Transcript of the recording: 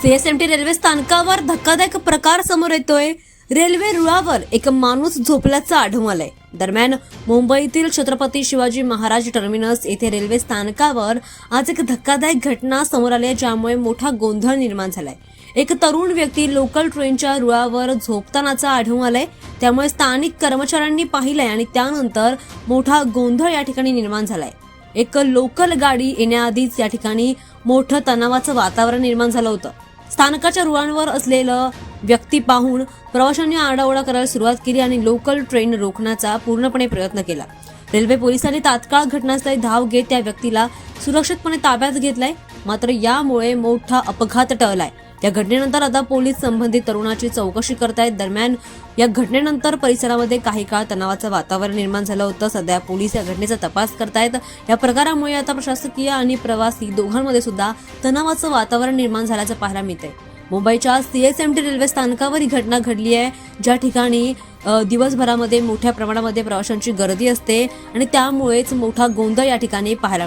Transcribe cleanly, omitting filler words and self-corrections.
CSMT railway स्थानकावर धक्कादायक प्रकार समोर येतोय। रेल्वे रुळावर एक माणूस झोपल्याचं आढळून आलंय। दरम्यान मुंबईतील छत्रपती शिवाजी महाराज टर्मिनस येथे रेल्वे स्थानकावर आज एक धक्कादायक घटना समोर आली आहे, ज्यामुळे मोठा गोंधळ निर्माण झालाय। एक तरुण व्यक्ती लोकल ट्रेनच्या रुळावर झोपतानाचा आढळून आलाय। त्यामुळे स्थानिक कर्मचाऱ्यांनी पाहिलंय आणि त्यानंतर मोठा गोंधळ या ठिकाणी निर्माण झालाय। एक लोकल गाडी येण्याआधीच या ठिकाणी मोठं तणावाचं वातावरण निर्माण झालं होतं। स्थानकाच्या रुळांवर असलेलं व्यक्ती पाहून प्रवाशांनी आरडाओरडा करायला सुरुवात केली आणि लोकल ट्रेन रोखण्याचा पूर्णपणे प्रयत्न केला। रेल्वे पोलिसांनी तात्काळ घटनास्थळी धाव घेत त्या व्यक्तीला सुरक्षितपणे ताब्यात घेतलाय। मात्र यामुळे मोठा अपघात टळलाय। या घटनेनंतर आता पोलीस संबंधित तरुणाची चौकशी करतायत। दरम्यान या घटनेनंतर परिसरामध्ये काही काळ तणावाचं वातावरण निर्माण झालं होतं। सध्या पोलीस या घटनेचा तपास करतायत। या प्रकारामुळे आता प्रशासकीय आणि प्रवासी दोघांमध्ये सुद्धा तणावाचं वातावरण निर्माण झाल्याचं पाहायला मिळतंय। मुंबईच्या सीएसएमटी रेल्वे स्थानकावर ही घटना घडली आहे, ज्या ठिकाणी दिवसभरामध्ये मोठ्या प्रमाणामध्ये प्रवाशांची गर्दी असते आणि त्यामुळेच मोठा गोंधळ या ठिकाणी पाहायला